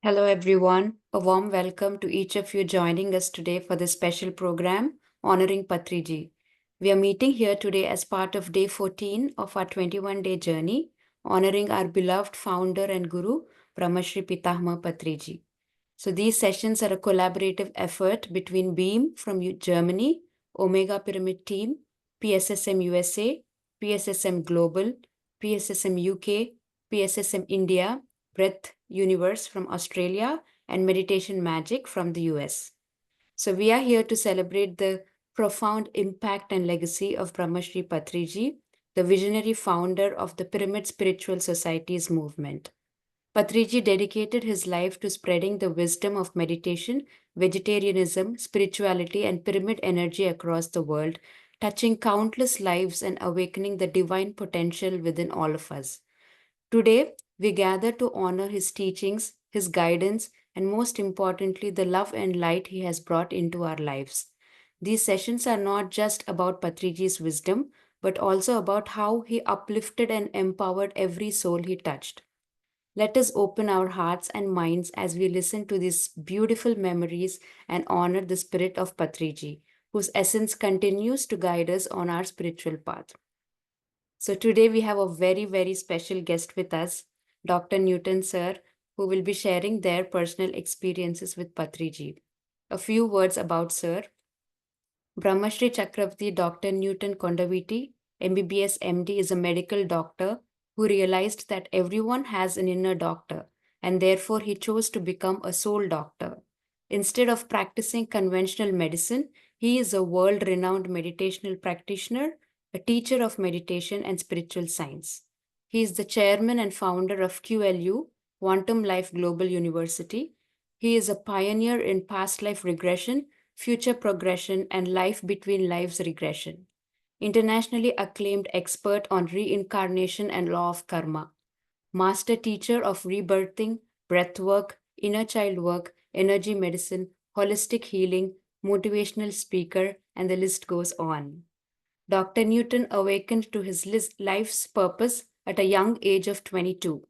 Hello, everyone. A warm welcome to each of you joining us today for this special program honoring Patriji. We are meeting here today as part of day 14 of our 21-day journey, honoring our beloved founder and guru, Brahmarshi Pitamaha Patriji. So these sessions are a collaborative effort between Beam from Germany, Omega Pyramid Team, PSSM USA, PSSM Global, PSSM UK, PSSM India, Breath Universe from Australia, and Meditation Magic from the US. So we are here to celebrate the profound impact and legacy of Brahmarshi Patriji, the visionary founder of the Pyramid Spiritual Societies movement. Patriji dedicated his life to spreading the wisdom of meditation, vegetarianism, spirituality, and pyramid energy across the world, touching countless lives and awakening the divine potential within all of us. Today, we gather to honor his teachings, his guidance, and most importantly, the love and light he has brought into our lives. These sessions are not just about Patriji's wisdom, but also about how he uplifted and empowered every soul he touched. Let us open our hearts and minds as we listen to these beautiful memories and honor the spirit of Patriji, whose essence continues to guide us on our spiritual path. So today we have a very, very special guest with us, Dr. Newton sir, who will be sharing their personal experiences with Patriji. A few words about sir. Brahmashri Chakravarti Dr. Newton Kondaviti, MBBS MD, is a medical doctor who realized that everyone has an inner doctor, and therefore he chose to become a soul doctor. Instead of practicing conventional medicine, he is a world renowned meditational practitioner, a teacher of meditation and spiritual science. He is the chairman and founder of QLU, Quantum Life Global University. He is a pioneer in past life regression, future progression, and life between lives regression. Internationally acclaimed expert on reincarnation and law of karma. Master teacher of rebirthing, breathwork, inner child work, energy medicine, holistic healing, motivational speaker, and the list goes on. Dr. Newton awakened to his life's purpose at a young age of 22.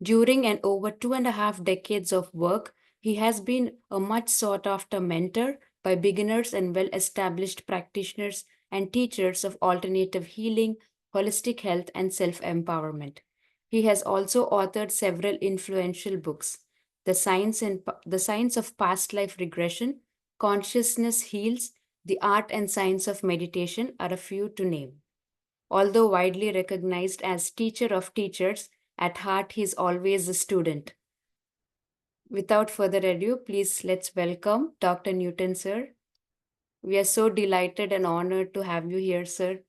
During and over 2.5 decades of work, he has been a much sought after mentor by beginners and well established practitioners and teachers of alternative healing, holistic health, and self empowerment. He has also authored several influential books. The Science of Past Life Regression, Consciousness Heals, The Art and Science of Meditation are a few to name. Although widely recognized as teacher of teachers, at heart he is always a student. Without further ado, please let's welcome Dr. Newton, sir. We are so delighted and honored to have you here, sir.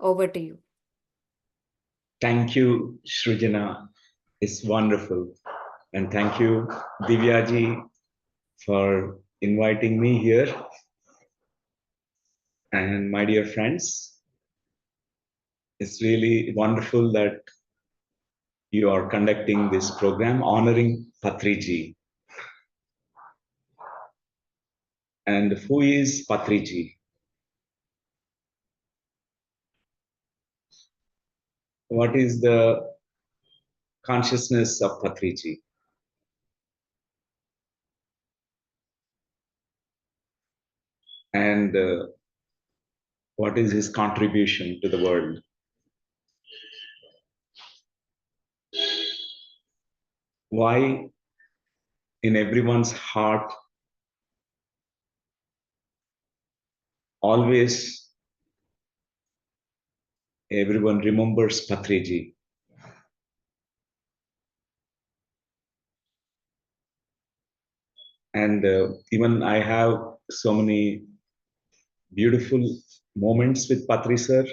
Over to you. Thank you, Shrujana. It's wonderful. And thank you, Divyaji, for inviting me here. And my dear friends, it's really wonderful that you are conducting this program honoring Patriji. And who is Patriji? What is the consciousness of Patriji? And what is his contribution to the world? Why in everyone's heart always everyone remembers Patriji? And even I have so many beautiful moments with Patri sir.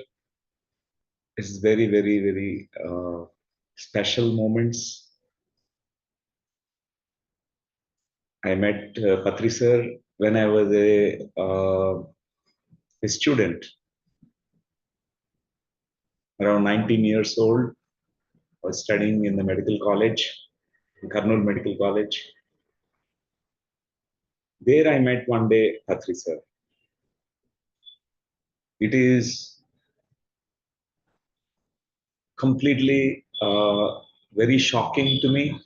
It's very, very, very special moments. I met Patri sir when I was a student, around 19 years old. I was studying in the medical college, in Karnool Medical College. There I met one day Patri sir. It is completely very shocking to me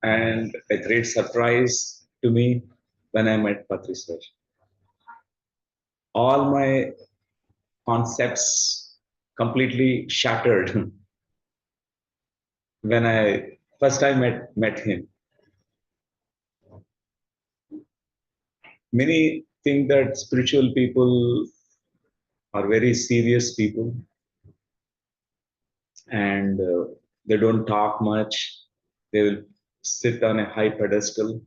and a great surprise to me when I met Patri sir. All my concepts completely shattered when I first time met him. Many think that spiritual people are very serious people and they don't talk much. They will sit on a high pedestal.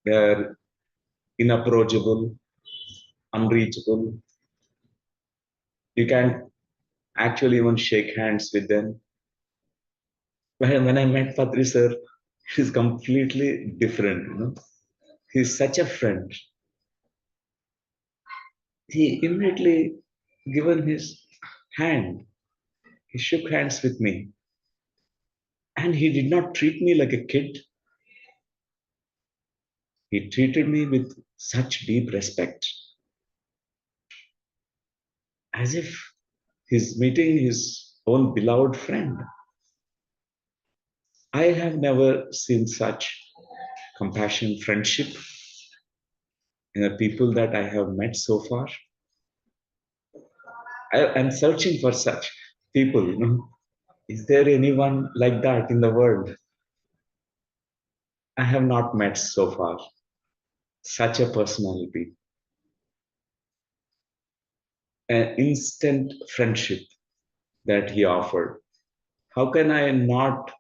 They are inapproachable, unreachable. You can't actually even shake hands with them. When I met Patri sir, he's completely different. He's such a friend. He immediately given his hand. He shook hands with me, and he did not treat me like a kid. He treated me with such deep respect, as if he's meeting his own beloved friend. I have never seen such compassion, friendship in the people that I have met so far. I'm searching for such people. Is there anyone like that in the world? I have not met so far such a personality, an instant friendship that he offered. How can I not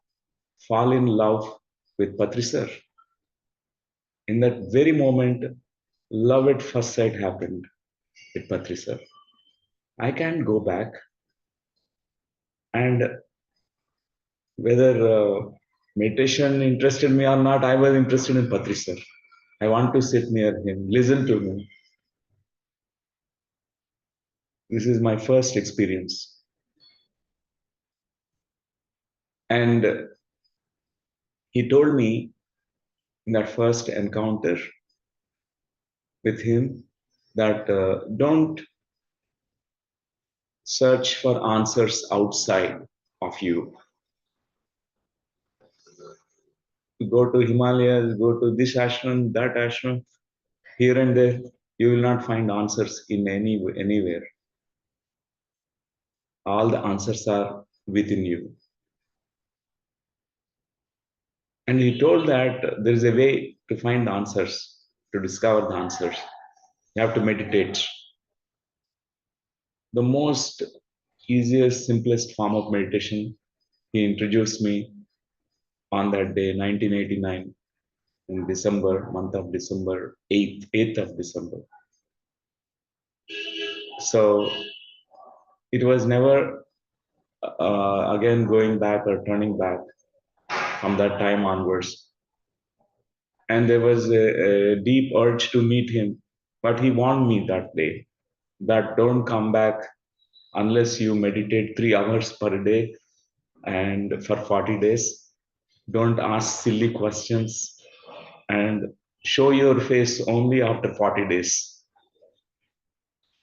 fall in love with Patri sir? In that very moment, love at first sight happened with Patri sir. I can't go back. And whether meditation interested me or not, I was interested in Patri sir. I want to sit near him, listen to him. This is my first experience. And he told me in that first encounter with him that don't search for answers outside of you. Go to Himalayas, go to this ashram, that ashram, here and there. You will not find answers in anywhere. All the answers are within you. And he told that there is a way to find answers, to discover the answers. You have to meditate. The most easiest, simplest form of meditation he introduced me on that day, 1989, in December, month of December, 8th of December. So it was never again going back or turning back from that time onwards. And there was a deep urge to meet him, but he warned me that day that don't come back unless you meditate 3 hours per day and for 40 days. Don't ask silly questions and show your face only after 40 days.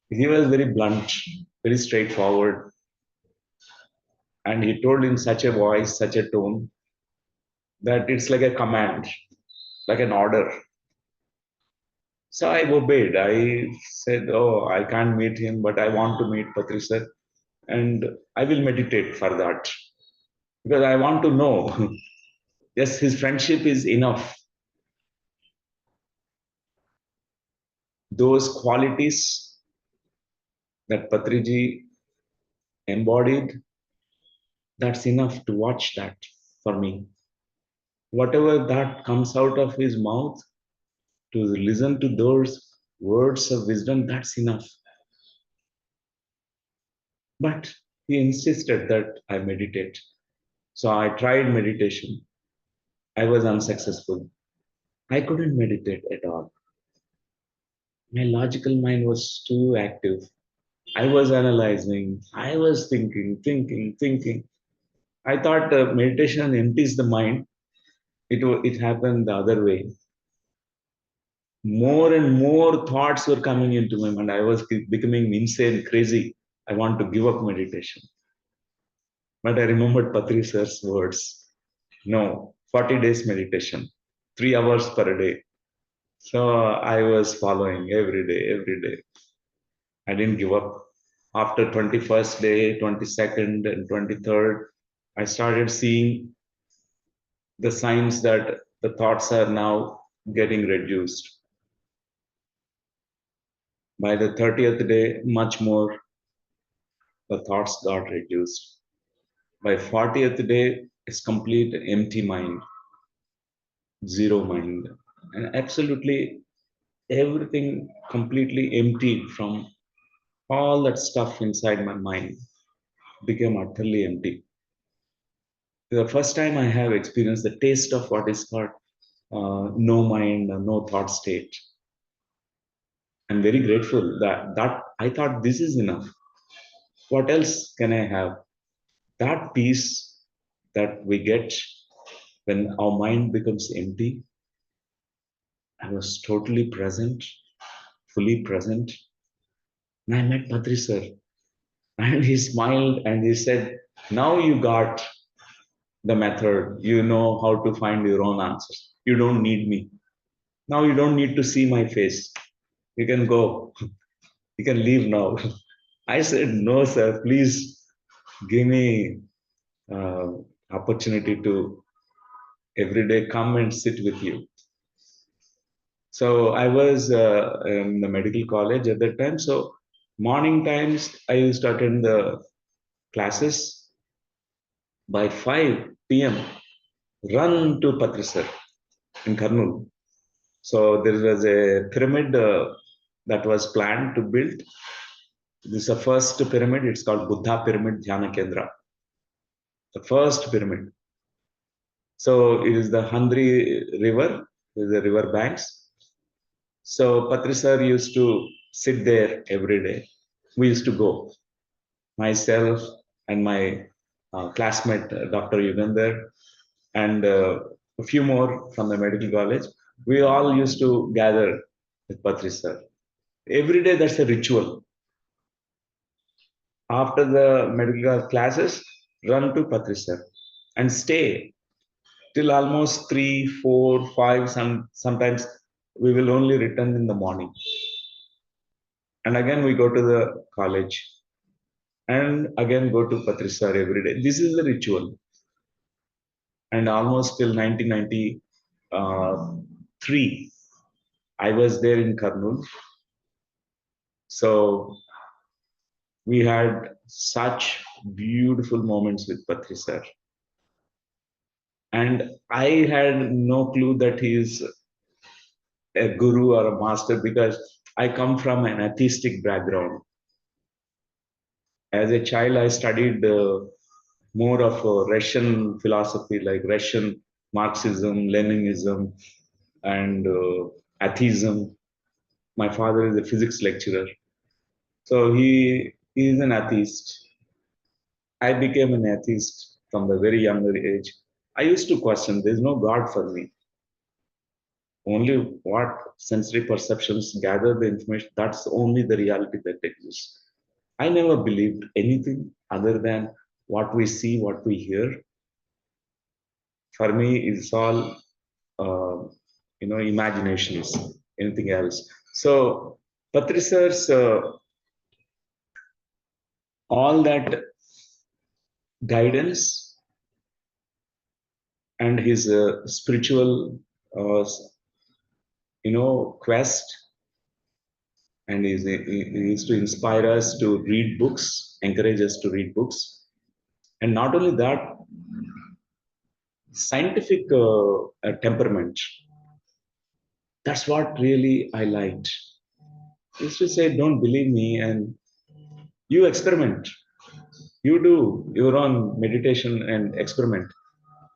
He was very blunt, very straightforward, and he told in such a voice, such a tone, that it's like a command, like an order. So I obeyed. I said, "Oh, I can't meet him, but I want to meet Patricia, and I will meditate for that because I want to know." Yes, his friendship is enough. Those qualities that Patriji embodied, that's enough to watch that for me. Whatever that comes out of his mouth, to listen to those words of wisdom, that's enough. But he insisted that I meditate. So I tried meditation. I was unsuccessful. I couldn't meditate at all. My logical mind was too active. I was analyzing. I was thinking. I thought meditation empties the mind. It happened the other way. More and more thoughts were coming into my mind. I was becoming insane, crazy. I want to give up meditation. But I remembered Patri sir's words. No, 40 days meditation, 3 hours per day. So I was following every day, every day. I didn't give up. After 21st day, 22nd, and 23rd, I started seeing the signs that the thoughts are now getting reduced. By the 30th day, much more, the thoughts got reduced. By 40th day, it's complete empty mind, zero mind, and absolutely everything completely emptied from all that stuff inside my mind became utterly empty. The first time I have experienced the taste of what is called no mind, no thought state. I'm very grateful that I thought this is enough. What else can I have? That peace that we get when our mind becomes empty, I was totally present, fully present. And I met Patri sir, and he smiled and he said, "Now you got the method. You know how to find your own answers. You don't need me. Now you don't need to see my face. You can go. You can leave now." I said, "No, sir. Please give me uh, opportunity to every day come and sit with you." So I was in the medical college at that time. So morning times I used to attend the classes. By 5 p.m. run to Patri sir in Karnool. So there was a pyramid that was planned to build. This is the first pyramid. It's called Buddha Pyramid Dhyana Kendra. The first pyramid. So it is the Handri River, the river banks. So Patri sir used to sit there every day. We used to go, myself and my classmate, Dr. Yugandhar, and a few more from the medical college. We all used to gather with Patri sir. Every day, that's a ritual. After the medical classes, run to Patri sir and stay till almost 3, 4, 5. Sometimes we will only return in the morning, and again we go to the college, and again go to Patri sir every day. This is the ritual, and almost till 1993, I was there in Karnool. So we had such beautiful moments with Patri sir. And I had no clue that he is a guru or a master because I come from an atheistic background. As a child, I studied more of Russian philosophy, like Russian Marxism, Leninism, and atheism. My father is a physics lecturer, so he is an atheist. I became an atheist from the very younger age. I used to question, there's no God for me. Only what sensory perceptions gather the information, that's only the reality that exists. I never believed anything other than what we see, what we hear. For me, it's all imaginations, anything else. So Patrisar's all that guidance and his spiritual uh, quest, and he is to inspire us to read books, encourage us to read books, and not only that, scientific temperament. That's what really I liked. He used to say, "Don't believe me, and you experiment. You do your own meditation and experiment."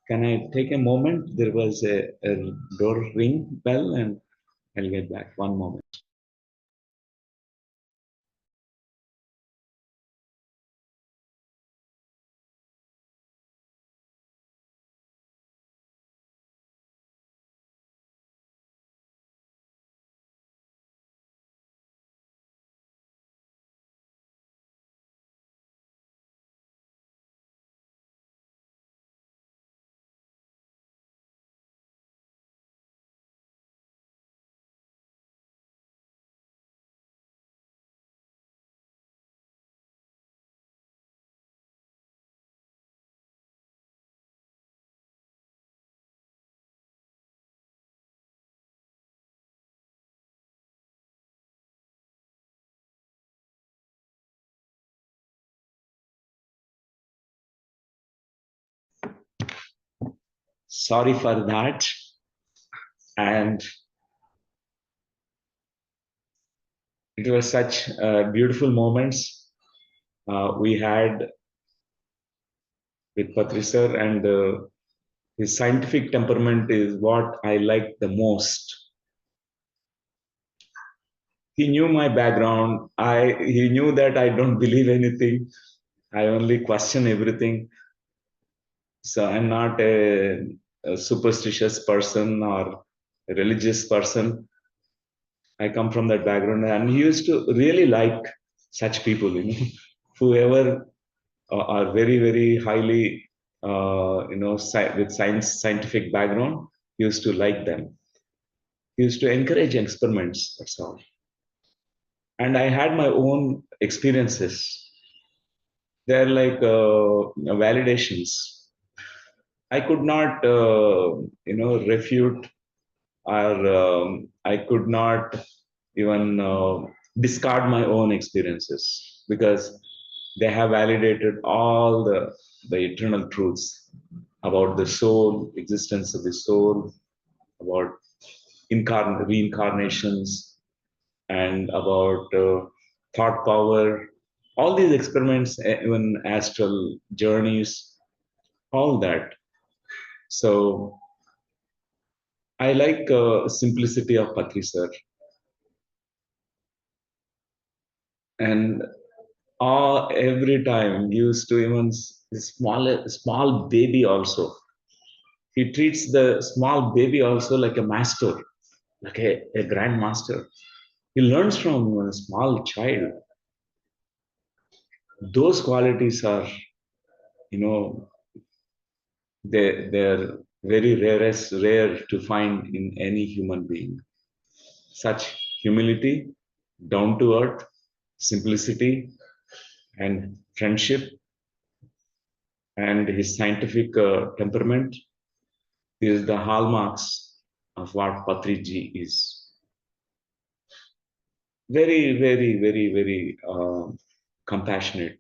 Can I take a moment? There was a door ring bell, and I'll get back. One moment. Sorry for that. And it was such beautiful moments we had with Patri sir, and his scientific temperament is what I like the most. He knew my background. He knew that I don't believe anything. I only question everything. So I'm not a superstitious person or a religious person. I come from that background, and he used to really like such people, whoever are very, very highly, with scientific background. He used to like them. He used to encourage experiments. That's all. And I had my own experiences. They're like validations. I could not, refute, or I could not even discard my own experiences, because they have validated all the eternal truths about the soul, existence of the soul, about reincarnations, and about thought power. All these experiments, even astral journeys, all that. So I like simplicity of Patri sir, and every time used to even small baby also. He treats the small baby also like a master, like a grandmaster. He learns from a small child. Those qualities are, you know, they're very rare to find in any human being. Such humility, down to earth, simplicity, and friendship, and his scientific temperament is the hallmarks of what Patriji is. Very, very, very, very compassionate.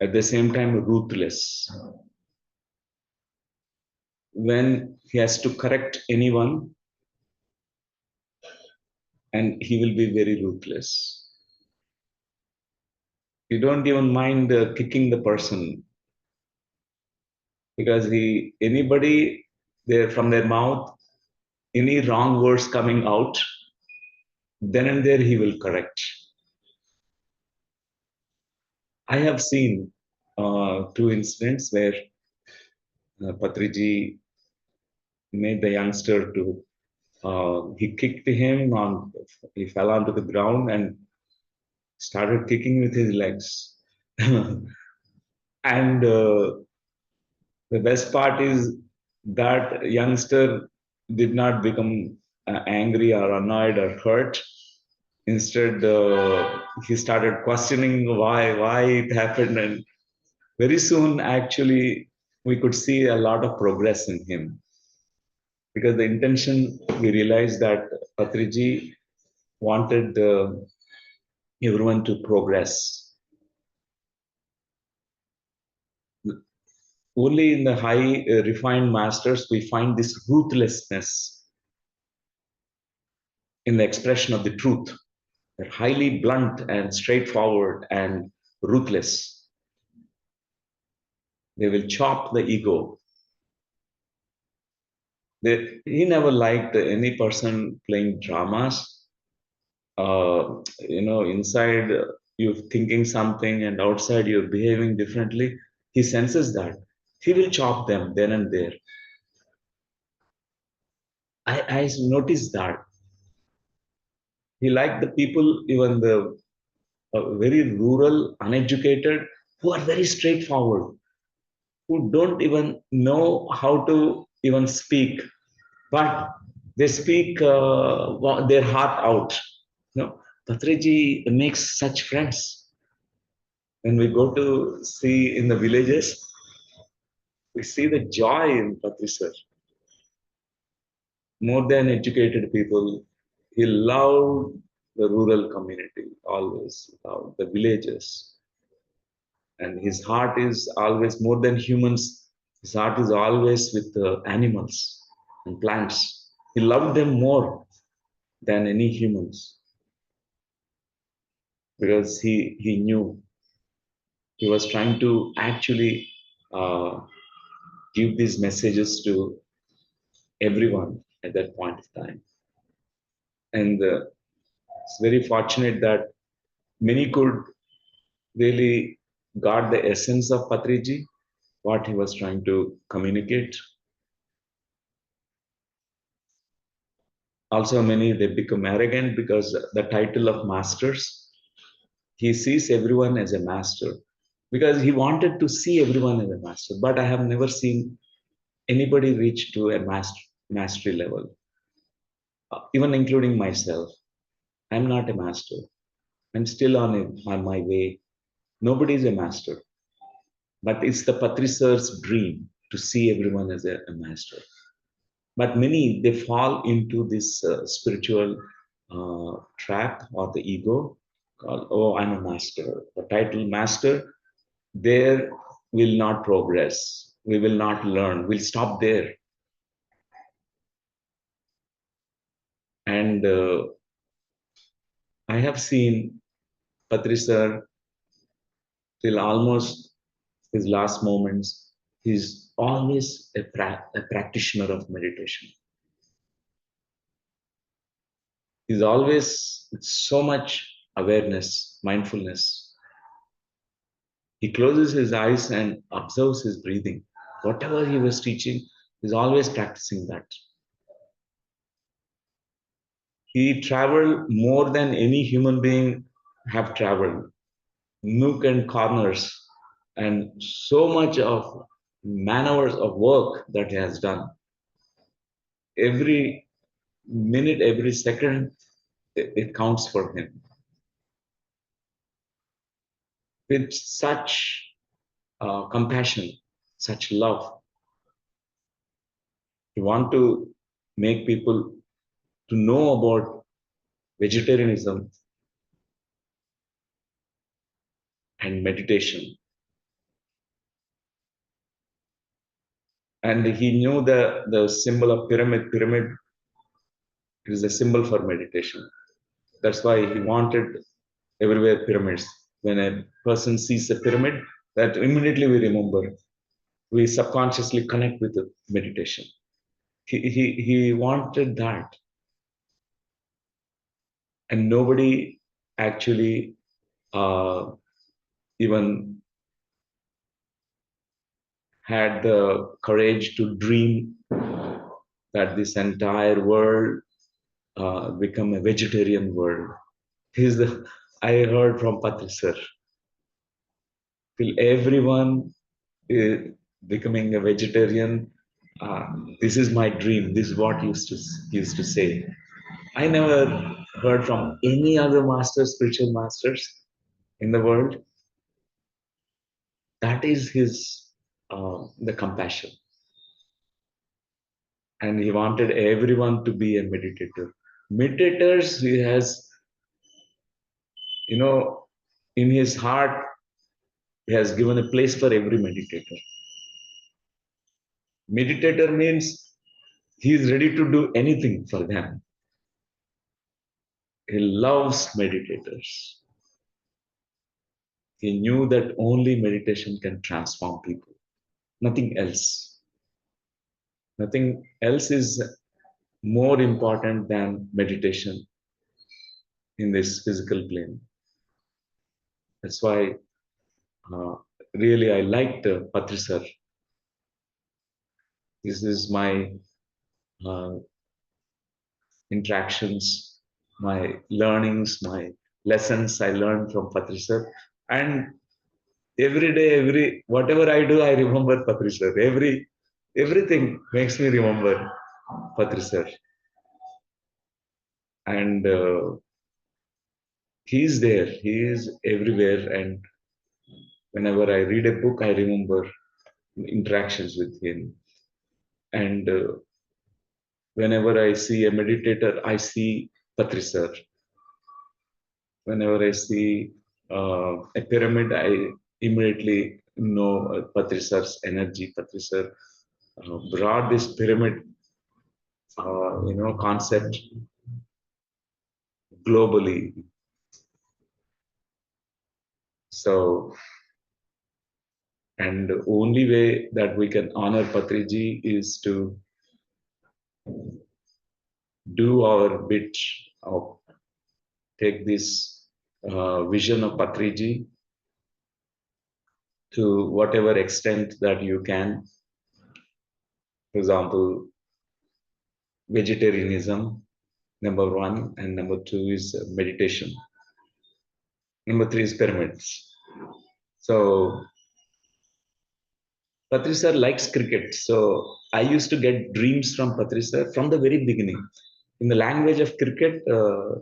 At the same time, ruthless. When he has to correct anyone, and he will be very ruthless. You don't even mind kicking the person, because anybody there from their mouth, any wrong words coming out, then and there he will correct. I have seen two incidents where Patriji made the youngster to, he kicked him on, he fell onto the ground and started kicking with his legs. And the best part is that youngster did not become angry or annoyed or hurt. Instead, he started questioning why it happened, and very soon, actually, we could see a lot of progress in him, because the intention, we realized that Patriji wanted everyone to progress. Only in the high refined masters we find this ruthlessness in the expression of the truth. They're highly blunt and straightforward and ruthless. They will chop the ego. He never liked any person playing dramas. Inside you're thinking something and outside you're behaving differently. He senses that. He will chop them then and there. I noticed that. He liked the people, even the very rural, uneducated, who are very straightforward, who don't even know how to even speak, but they speak their heart out. Patriji makes such friends. When we go to see in the villages, we see the joy in Patri sir. More than educated people, he loved the rural community, always loved the villages. And his heart is always more than humans. His heart is always with the animals and plants. He loved them more than any humans because he knew he was trying to actually uh, give these messages to everyone at that point of time. And it's very fortunate that many could really got the essence of Patriji, what he was trying to communicate. Also, many they become arrogant because the title of masters, he sees everyone as a master because he wanted to see everyone as a master. But I have never seen anybody reach to a mastery level, even including myself. I'm not a master. I'm still on my way. Nobody is a master, but it's the Patrisar's dream to see everyone as a master. But many they fall into this spiritual trap or the ego called, oh, I'm a master. The title master, there will not progress. We will not learn. We'll stop there. And I have seen Patrisar till almost his last moments. He's always a practitioner of meditation. He's always with so much awareness, mindfulness. He closes his eyes and observes his breathing. Whatever he was teaching, he's always practicing that. He traveled more than any human being have traveled, nook and corners, and so much of man hours of work that he has done. Every minute, every second, it counts for him. With such compassion, such love, he want to make people to know about vegetarianism and meditation. And he knew the symbol of pyramid. Pyramid is a symbol for meditation. That's why he wanted everywhere pyramids. When a person sees a pyramid, that immediately we remember. We subconsciously connect with the meditation. He wanted that. And nobody actually even had the courage to dream that this entire world become a vegetarian world. He's the I heard from Patri sir, till everyone is becoming a vegetarian. Uh, this is my dream. This is what he used to say. I never heard from any other masters, spiritual masters in the world. That is his the compassion, and he wanted everyone to be a meditator. Meditators, he has, you know, in his heart, he has given a place for every meditator. Meditator means he is ready to do anything for them. He loves meditators. He knew that only meditation can transform people. Nothing else. Nothing else is more important than meditation in this physical plane. That's why really I liked Patri sir. This is my uh, interactions, my learnings, my lessons I learned from Patri sir. And every day, every whatever I do, I remember Patri sir. Everything makes me remember Patri sir. And he's there. He is everywhere. And whenever I read a book, I remember interactions with him. And whenever I see a meditator, I see Patri sir. Whenever I see a pyramid, I immediately know Patri sir's energy. Patri sir brought this pyramid, concept globally. So, and the only way that we can honor Patriji is to do our bit of take this vision of Patriji to whatever extent that you can. For example, vegetarianism, number one, and number two is meditation. Number three is pyramids. So Patri sir likes cricket. So I used to get dreams from Patri sir from the very beginning. In the language of cricket,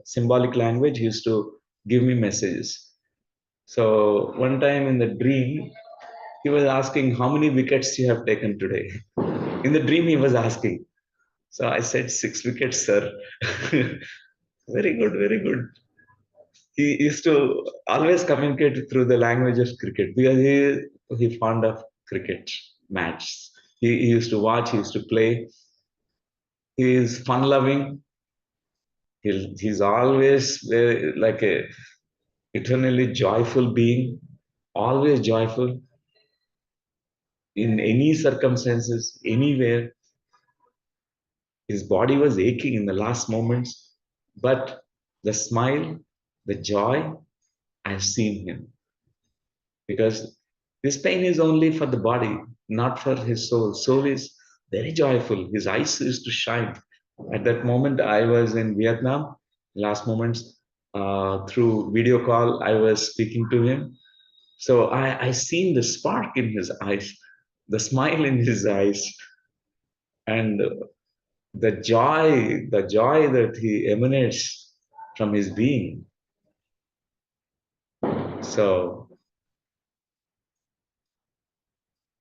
symbolic language, he used to give me messages. So one time in the dream, he was asking, how many wickets you have taken today? In the dream, he was asking. So I said, 6 wickets, sir. Very good, very good. He used to always communicate through the language of cricket because he fond of cricket matches. He used to watch, he used to play. He is fun loving. He's always like a eternally joyful being, always joyful in any circumstances, anywhere. His body was aching in the last moments, but the smile, the joy, I've seen him because this pain is only for the body, not for his soul. Soul is very joyful. His eyes used to shine. At that moment, I was in Vietnam. Last moments, through video call, I was speaking to him. So I seen the spark in his eyes, the smile in his eyes, and the joy that he emanates from his being. So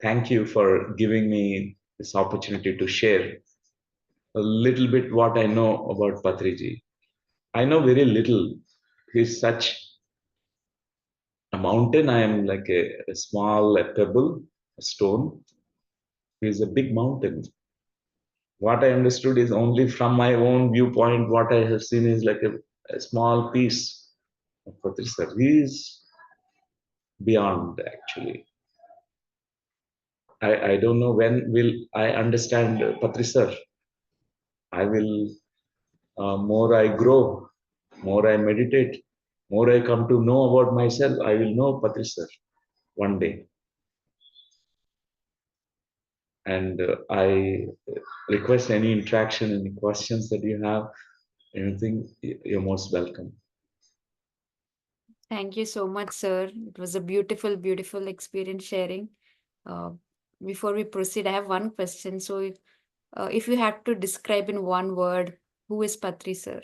thank you for giving me this opportunity to share a little bit what I know about Patriji. I know very little. He's such a mountain. I am like a small a pebble, a stone. He's a big mountain. What I understood is only from my own viewpoint, what I have seen is like a small piece of Patri sir. He is beyond actually. I don't know when will I understand Patri sir. I will, more I grow, more I meditate, more I come to know about myself, I will know Patri sir one day. And I request any interaction, any questions that you have, anything, you're most welcome. Thank you so much, sir. It was a beautiful, beautiful experience sharing. Uh, Before we proceed, I have one question. So, if you had to describe in one word, who is Patri, sir?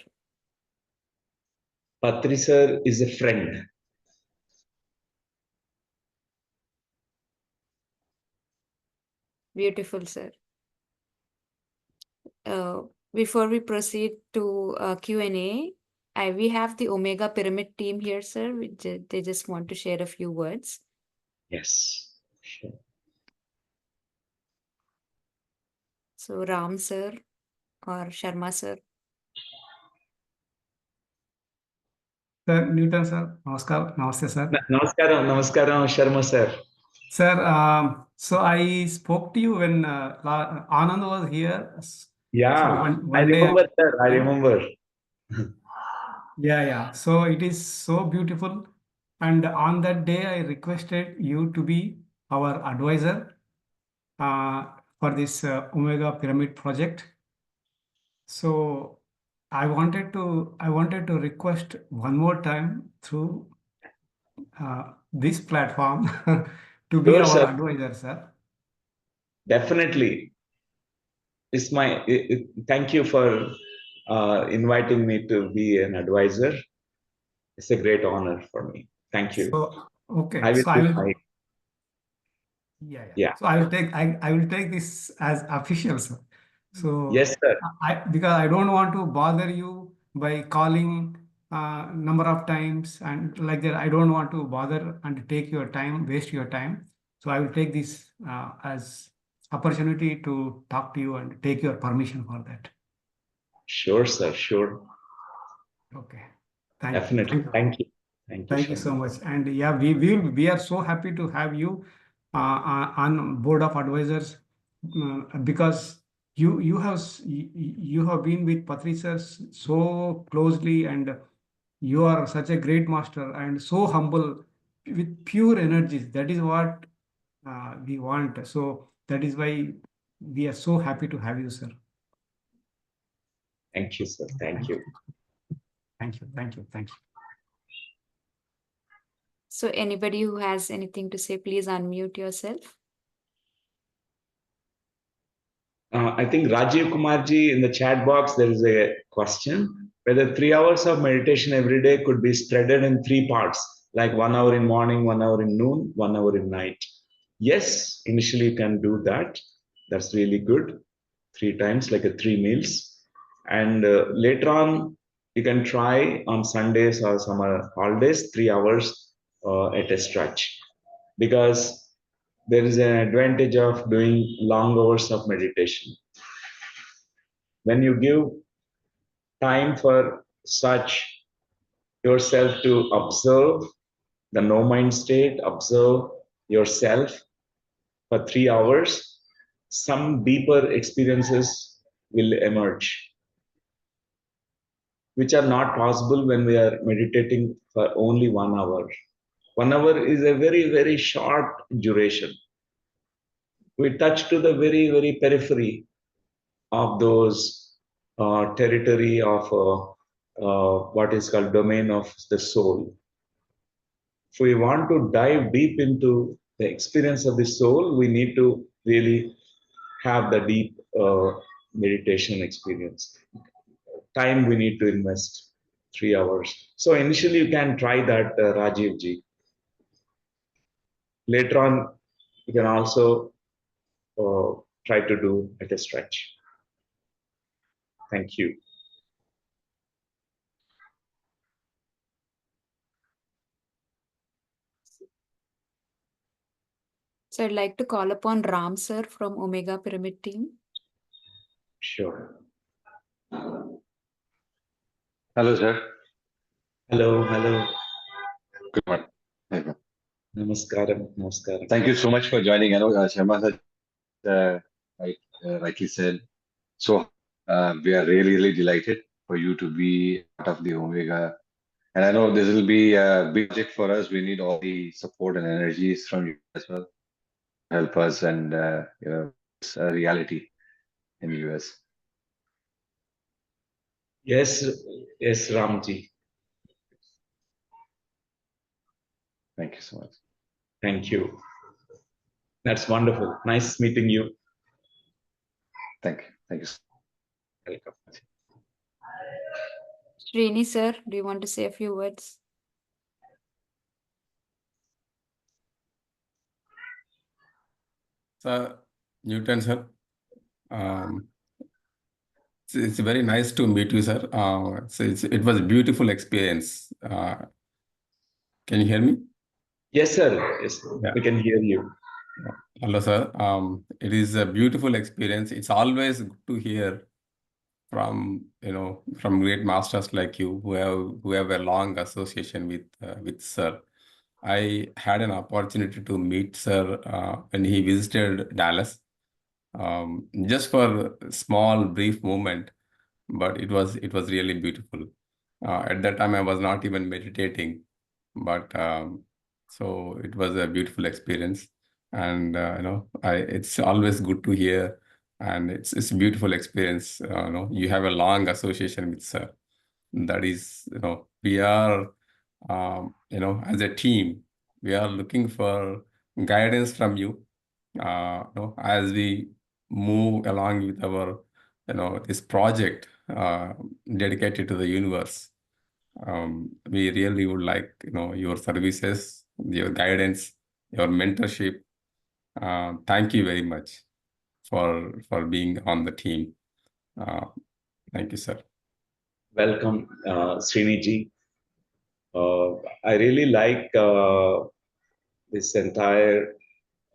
Patri sir is a friend. Beautiful, sir. Uh, Before we proceed to Q&A, we have the Omega Pyramid team here, sir. They just want to share a few words. Yes, sure. So, Ram, sir, or Sharma, sir. Sir, Newton, sir. Namaskar. Namaste, sir. Namaskaram, namaskaram, Sharma sir. Sir, so I spoke to you when Anand was here. So Yeah, I one day, remember, sir. I remember. yeah, yeah. So it is so beautiful. And on that day, I requested you to be our advisor uh, for this Omega Pyramid project. So I wanted to request one more time through this platform to be Sure, our sir. advisor, sir. Definitely. It's my. Thank you for inviting me to be an advisor. It's a great honor for me. Thank you. So okay, I will so I do will my. yeah, yeah. Yeah. So I will take this as official, sir. So Yes, sir. because I don't want to bother you by calling number of times and like that. I don't want to bother and take your time, waste your time. So I will take this as opportunity to talk to you and take your permission for that. Sure, sir. Sure. Okay. Thank Definitely. you. Thank you. Thank you Thank you so so much. much. And yeah, we are so happy to have you on board of advisors because you have been with Patricia so closely, and you are such a great master and so humble with pure energies. That is what we want. So that is why we are so happy to have you, sir. Thank you, sir. Thank you. Thank you. Thank you. Thank you. So anybody who has anything to say, please unmute yourself. I think Rajiv Kumarji in the chat box, there is a question whether 3 hours of meditation every day could be spreaded in three parts, like 1 hour in morning, 1 hour in noon, 1 hour in night. Yes, initially you can do that. That's really good. 3 times, like a 3 meals. And later on, you can try on Sundays or summer holidays, 3 hours at a stretch. Because there is an advantage of doing long hours of meditation. When you give time for such yourself to observe the no mind state, observe yourself for 3 hours, some deeper experiences will emerge, which are not possible when we are meditating for only 1 hour. 1 hour is a very, very short duration. We touch to the very, very periphery of those territory of what is called domain of the soul. If we want to dive deep into the experience of the soul, we need to really have the deep meditation experience. Time we need to invest 3 hours. So initially you can try that, Rajiv ji. Later on, you can also try to do at a stretch. Thank you. So I'd like to call upon Ram sir from Omega Pyramid team. Sure. Hello, sir. Hello, hello. Good morning. Namaskaram, namaskaram. Thank you so much for joining. I know Sharma sir rightly said. So we are really, really delighted for you to be part of the Omega. And I know this will be a big project for us. We need all the support and energies from you as well to help us and it's a reality in the US. Yes, yes, Ramji. Thank you so much. Thank you. That's wonderful. Nice meeting you. Thank you. Thank you. Welcome. Srini sir, do you want to say a few words? Sir, Newton sir, it's very nice to meet you, sir. It was a beautiful experience. Can you hear me? Yes, sir. Yes, Yeah. we can hear you. Hello, sir. It is a beautiful experience. It's always good to hear from from great masters like you who have a long association with sir. I had an opportunity to meet sir when he visited Dallas, just for a small brief moment, but it was really beautiful. At that time, I was not even meditating, but so it was a beautiful experience, and it's always good to hear, and it's a beautiful experience. You have a long association with sir. That is, we are, as a team, we are looking for guidance from you, as we move along with our, this project dedicated to the universe. We really would like, your services, your guidance, your mentorship. Thank you very much for being on the team. Thank you, sir. Welcome, Sriniji. I really like this entire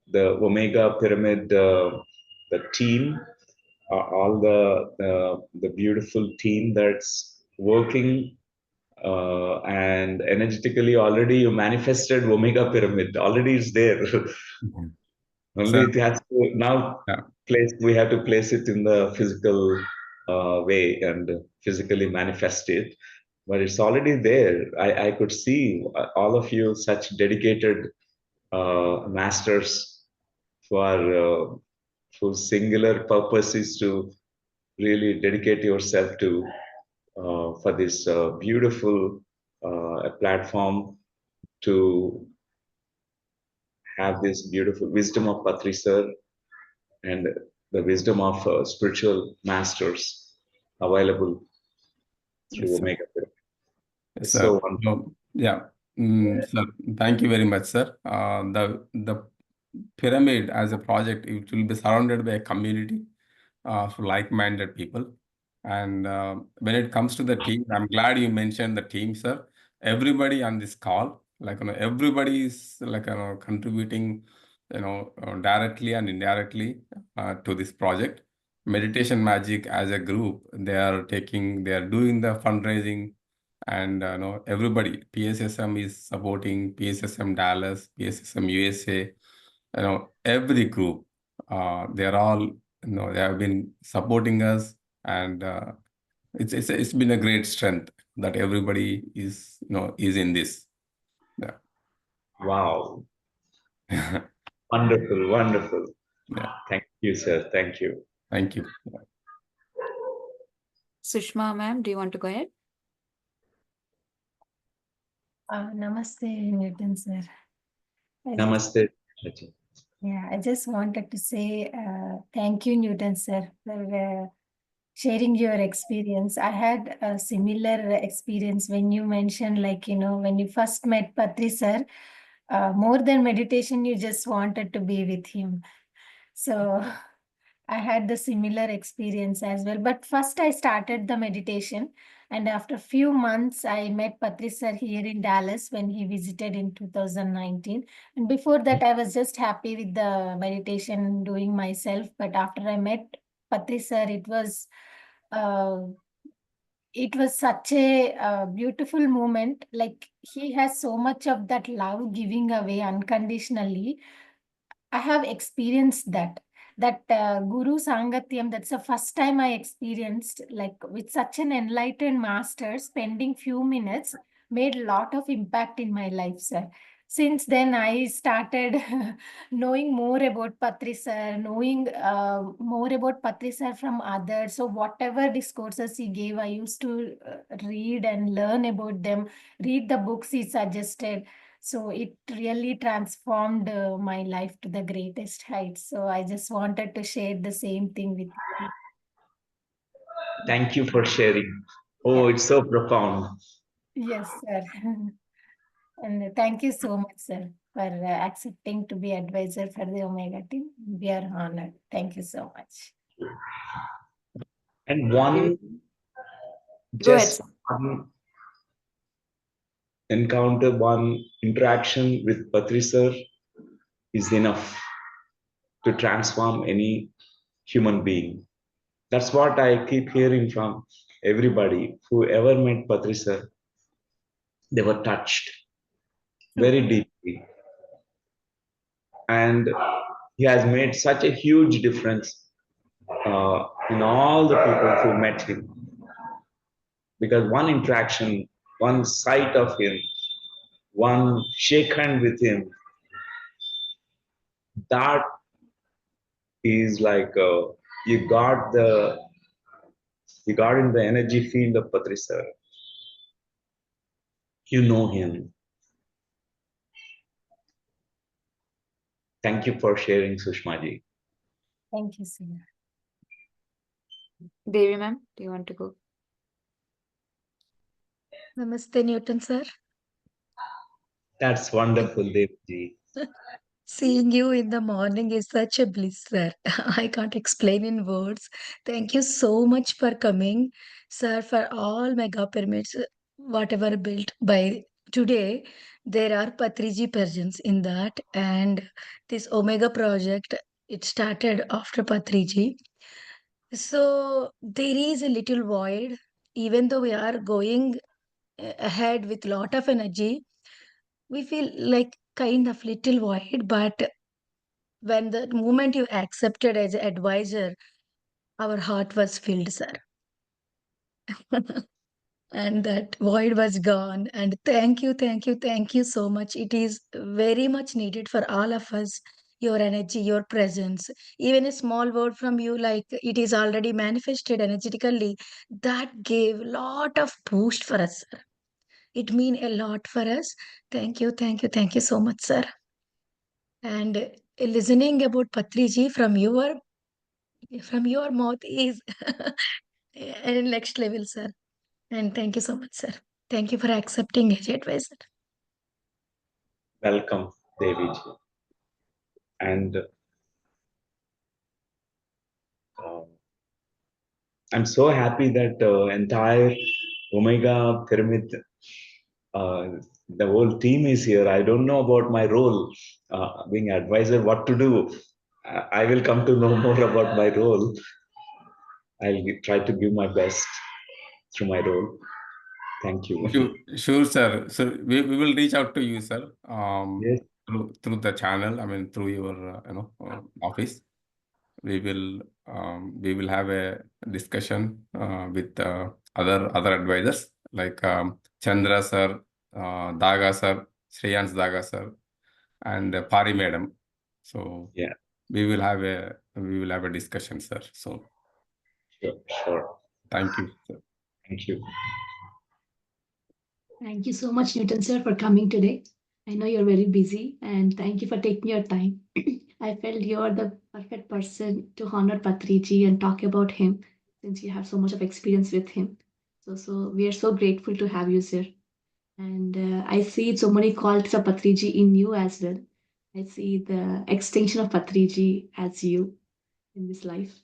the Omega Pyramid, the team, all the beautiful team that's working, and energetically already you manifested Omega Pyramid. Already it's there. Only So, it has to now yeah, place. We have to place it in the physical way and physically manifest it. But it's already there. I could see all of you such dedicated masters who are whose singular purpose is to really dedicate yourself to for this beautiful platform to have this beautiful wisdom of Patri sir and the wisdom of spiritual masters available through yes, sir. Omega. Yes, It's so sir. wonderful. So, yeah, sir, thank you very much, sir. The pyramid as a project, it will be surrounded by a community of like-minded people. And when it comes to the team, I'm glad you mentioned the team, sir. Everybody on this call, like, everybody is like, contributing, directly and indirectly to this project. Meditation Magic as a group, they are doing the fundraising, and everybody, PSSM is supporting, PSSM Dallas, PSSM USA, every group, they're all, they have been supporting us, and it's been a great strength that everybody is, is in this. Yeah. Wow. Wonderful, wonderful. Yeah. Thank you, sir. Thank you. Thank you. Sushma, ma'am, do you want to go ahead? Namaste, Newton sir. Namaste. I just wanted to say thank you, Newton sir, for sharing your experience. I had a similar experience when you mentioned, like, when you first met Patri sir, more than meditation, you just wanted to be with him. So I had the similar experience as well. But first I started the meditation, and after few months I met Patri sir here in Dallas when he visited in 2019. And before that I was just happy with the meditation doing myself. But after I met Patri sir, uh, it was such a beautiful moment. Like, he has so much of that love giving away unconditionally. I have experienced that. That Guru Sangatyam, that's the first time I experienced, like, with such an enlightened master, spending few minutes made a lot of impact in my life, sir. Since then, I started knowing more about Patri sir, knowing more about Patri sir from others. So whatever discourses he gave, I used to read and learn about them, read the books he suggested. So it really transformed my life to the greatest heights. So I just wanted to share the same thing with you. Thank you for sharing. Oh, Yeah. it's so profound. Yes, sir. And thank you so much, sir, for accepting to be advisor for the Omega team. We are honored. Thank you so much. And Go ahead, just sir. one encounter, one interaction with Patri sir is enough to transform any human being. That's what I keep hearing from everybody who ever met Patri sir. They were touched True. very deeply. And he has made such a huge difference in all the people who met him. Because one interaction, one sight of him, one shake hand with him, that is like you got the you got in the energy field of Patri sir. You know him. Thank you for sharing, Sushma ji. Thank you, sir. Devi, ma'am, do you want to go? Namaste, Newton sir. That's wonderful, Dev ji. Seeing you in the morning is such a bliss, sir. I can't explain in words. Thank you so much for coming, sir, for all mega pyramids, whatever built by today there are Patriji presence in that, and this Omega project, it started after Patriji. So there is a little void, even though we are going ahead with lot of energy, we feel like kind of little void. But when the moment you accepted as an advisor, our heart was filled, sir. And that void was gone. And thank you so much. It is very much needed for all of us. Your energy, your presence, even a small word from you, like it is already manifested energetically, that gave lot of boost for us, sir. It mean a lot for us. Thank you so much, sir. And listening about Patriji from your mouth is a next level, sir. And thank you so much, sir. Thank you for accepting as advisor. Welcome, Deviji. And I'm so happy that entire Omega Pyramid, the whole team is here. I don't know about my role, being advisor, what to do. I will come to know more about my role. I'll try to give my best through my role. Thank you. Sure, sir. So we will reach out to you, sir. Yes. Through the channel. I mean, through your office. We will have a discussion with other advisors like Chandra sir, Daga sir, Shreyans Daga sir, and Pari madam. So yeah, we will have a discussion, sir. So sure. Thank you, sir. Thank you. Thank you so much, Newton sir, for coming today. I know you're very busy, and thank you for taking your time. I felt you're the perfect person to honor Patriji and talk about him, since you have so much of experience with him. So we are so grateful to have you, sir. And I see so many qualities of Patriji in you as well. I see the extension of Patriji as you in this life.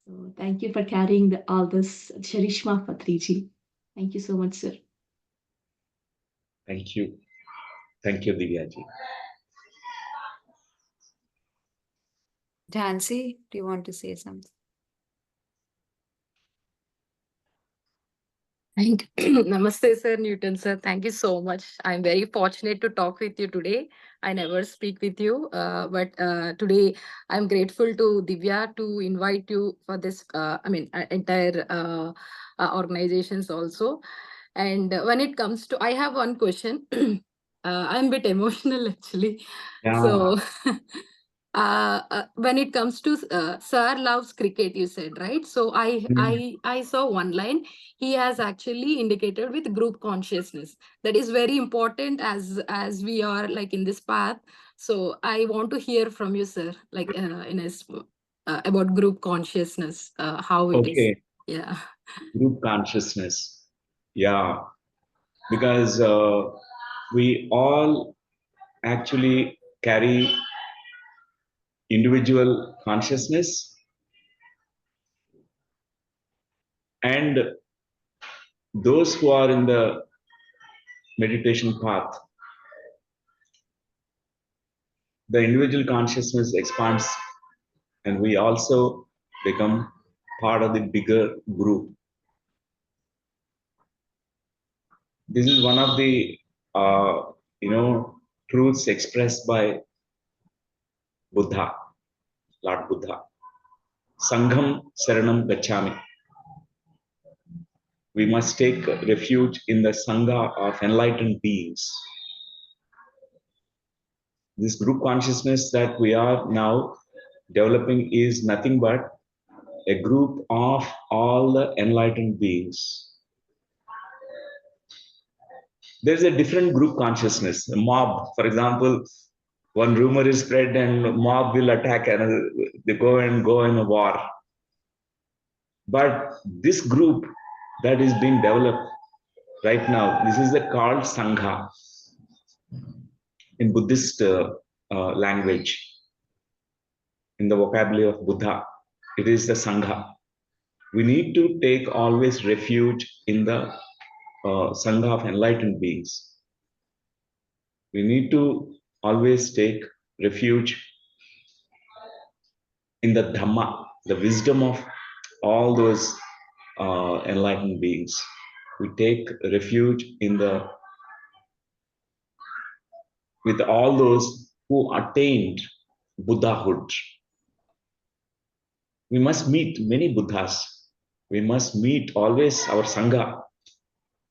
So thank you for carrying all this Charishma of Patriji. Thank you so much, sir. Thank you. Thank you, Divyaji. Jansi, do you want to say something? Namaste, sir, Newton, sir. Thank you so much. I'm very fortunate to talk with you today. I never speak with you, but today I'm grateful to Divya to invite you for this, entire organizations also. And when it comes to, I have one question. I'm a bit emotional actually. Yeah. So, when it comes to Sir loves cricket, you said, right? So I saw one line. He has actually indicated with group consciousness. That is very important as we are like in this path. So I want to hear from you, sir, like about group consciousness, how it is. Okay. Yeah. Group consciousness. Yeah. Because we all actually carry individual consciousness, and those who are in the meditation path, the individual consciousness expands, and we also become part of the bigger group. This is one of the truths expressed by Buddha, Lord Buddha. Sangham Saranam Gacchami. We must take refuge in the Sangha of enlightened beings. This group consciousness that we are now developing is nothing but a group of all the enlightened beings. There's a different group consciousness, a mob. For example, one rumor is spread and mob will attack another, they go in a war. But this group that is being developed right now, this is called Sangha in Buddhist language. In the vocabulary of Buddha, it is the Sangha. We need to take always refuge in the Sangha of enlightened beings. We need to always take refuge in the Dhamma, the wisdom of all those enlightened beings. We take refuge in with all those who attained Buddhahood. We must meet many Buddhas. We must meet always our Sangha,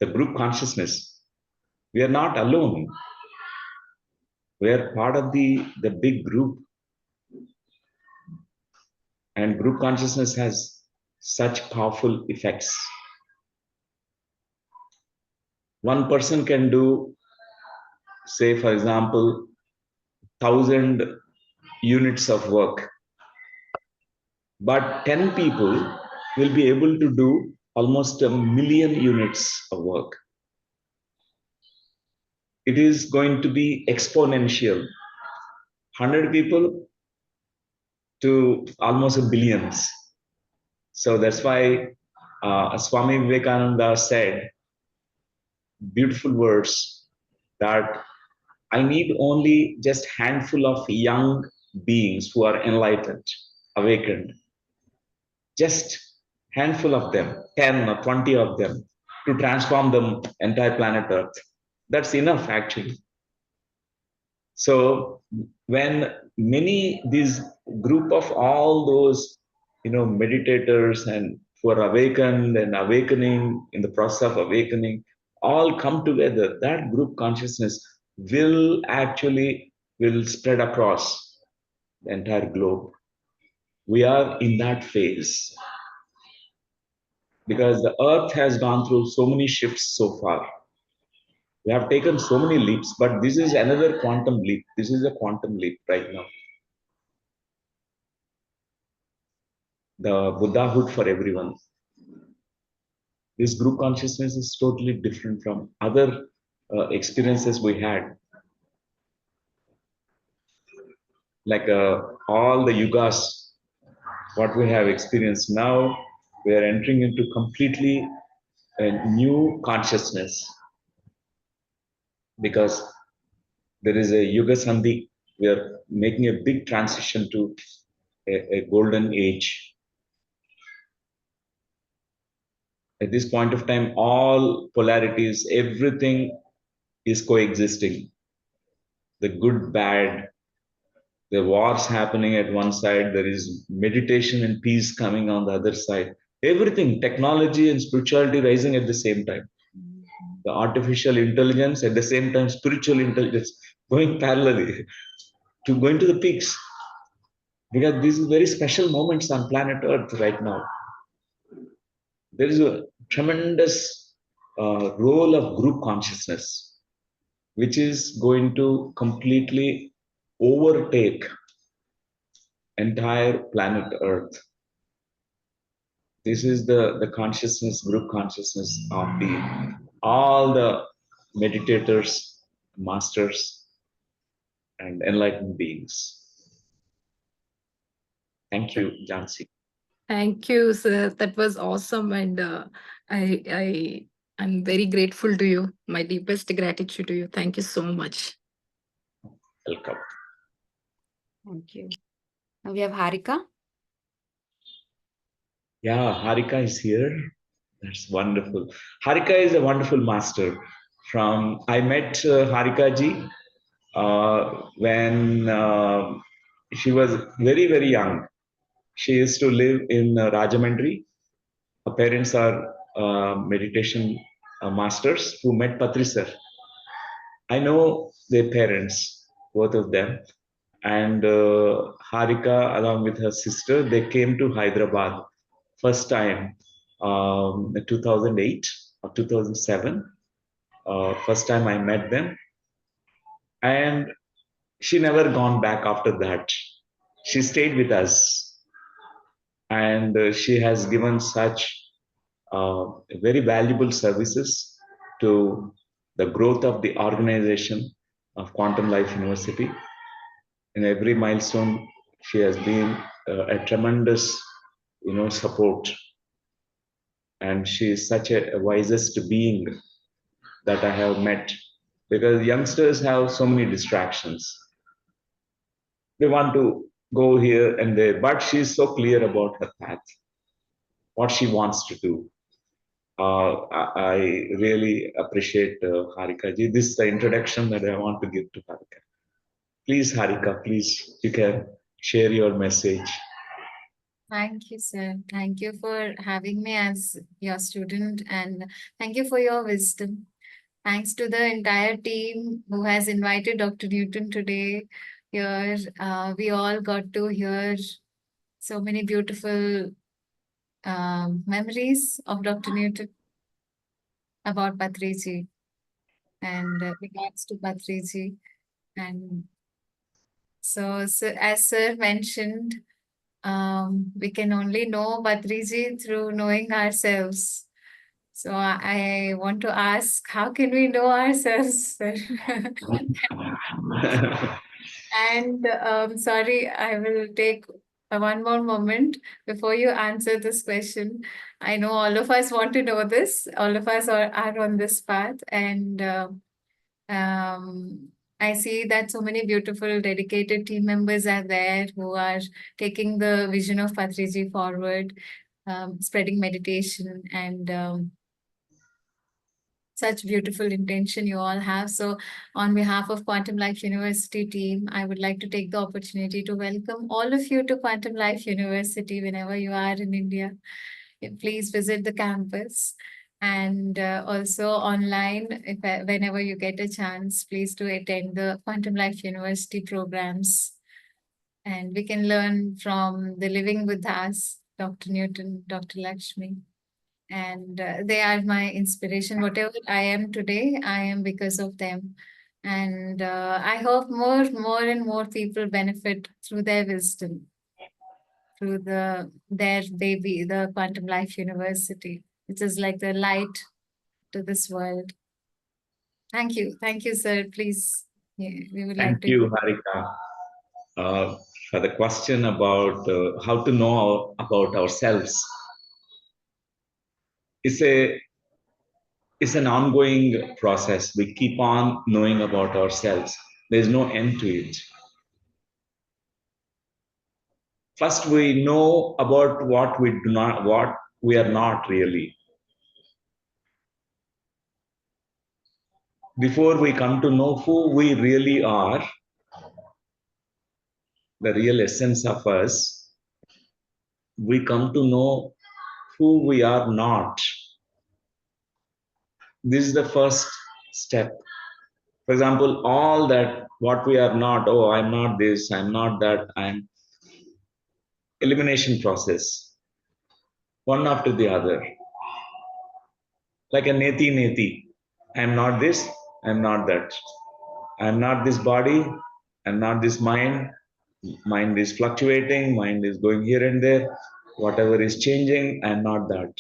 the group consciousness. We are not alone. We are part of the big group. And group consciousness has such powerful effects. One person can do, say, for example, 1,000 units of work, but 10 people will be able to do almost 1,000,000 units of work. It is going to be exponential. 100 people to almost billions. So that's why Swami Vivekananda said beautiful words that I need only just handful of young beings who are enlightened, awakened, just handful of them, 10 or 20 of them, to transform the entire planet Earth. That's enough, actually. So when this group of all those, meditators and who are awakened and awakening, in the process of awakening, all come together, that group consciousness will spread across the entire globe. We are in that phase because the earth has gone through so many shifts so far. We have taken so many leaps, but this is another quantum leap. This is a quantum leap right now. The Buddhahood for everyone. This group consciousness is totally different from other experiences we had. Like all the yugas, what we have experienced now, we are entering into completely a new consciousness because there is a yuga sandhi. We are making a big transition to a golden age. At this point of time, all polarities, everything is coexisting. The good, bad, the wars happening at one side, there is meditation and peace coming on the other side. Everything, technology and spirituality rising at the same time. The artificial intelligence, at the same time, spiritual intelligence going parallelly to going to the peaks. Because these are very special moments on planet Earth right now. There is a tremendous role of group consciousness, which is going to completely overtake entire planet Earth. This is the consciousness, group consciousness of all the meditators, masters, and enlightened beings. Thank you, Jansi. Thank you, sir. That was awesome, and I'm very grateful to you. My deepest gratitude to you. Thank you so much. Welcome. Thank you. Now we have Harika. Yeah, Harika is here. That's wonderful. Harika is a wonderful master. I met Harika ji when she was very, very young. She used to live in Rajahmundry. Her parents are meditation masters who met Patri sir. I know their parents, both of them. And Harika, along with her sister, they came to Hyderabad first time in 2008 or 2007. First time I met them. And she never gone back after that. She stayed with us. And she has given such very valuable services to the growth of the organization of Quantum Life University. In every milestone, she has been a tremendous, support. And she is such a wisest being that I have met. because youngsters have so many distractions. They want to go here and there, but she's so clear about her path, what she wants to do. I really appreciate Harika ji. This is the introduction that I want to give to Harika. Please, Harika, please, you can share your message. Thank you, sir. Thank you for having me as your student, and thank you for your wisdom. Thanks to the entire team who has invited Dr. Newton today here. We all got to hear so many beautiful memories of Dr. Newton about Patriji and regards to Patriji. And so as sir mentioned, we can only know Patriji through knowing ourselves. So I want to ask, how can we know ourselves, sir? And sorry, I will take one more moment before you answer this question. I know all of us want to know this. All of us are on this path, and I see that so many beautiful, dedicated team members are there who are taking the vision of Patriji forward, spreading meditation and such beautiful intention you all have. So on behalf of Quantum Life University team, I would like to take the opportunity to welcome all of you to Quantum Life University whenever you are in India. Please visit the campus, and also online, whenever you get a chance, please do attend the Quantum Life University programs. And we can learn from the living with us, Dr. Newton, Dr. Lakshmi. And they are my inspiration. Whatever I am today, I am because of them. And I hope more and more people benefit through their wisdom, through their baby, the Quantum Life University, which is like the light to this world. Thank you, sir. Please, we would like Thank to. you, Harika, for the question about how to know about ourselves. It's an ongoing process. We keep on knowing about ourselves. There's no end to it. First, we know about what we are not really. Before we come to know who we really are, the real essence of us, we come to know who we are not. This is the first step. For example, all that what we are not, oh, I'm not this, I'm not that, I'm elimination process, one after the other. Like a neti. I'm not this, I'm not that. I'm not this body, I'm not this mind. Mind is fluctuating, mind is going here and there. Whatever is changing, I'm not that.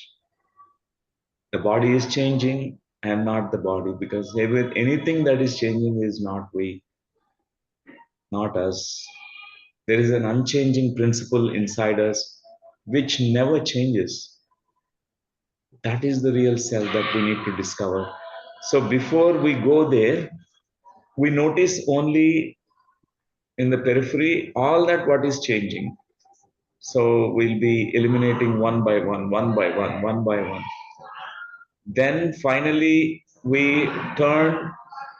The body is changing, I'm not the body, because anything that is changing is not we, not us. There is an unchanging principle inside us which never changes. That is the real self that we need to discover. So before we go there, we notice only in the periphery all that what is changing. So we'll be eliminating one by one, one by one, one by one. Then finally we turn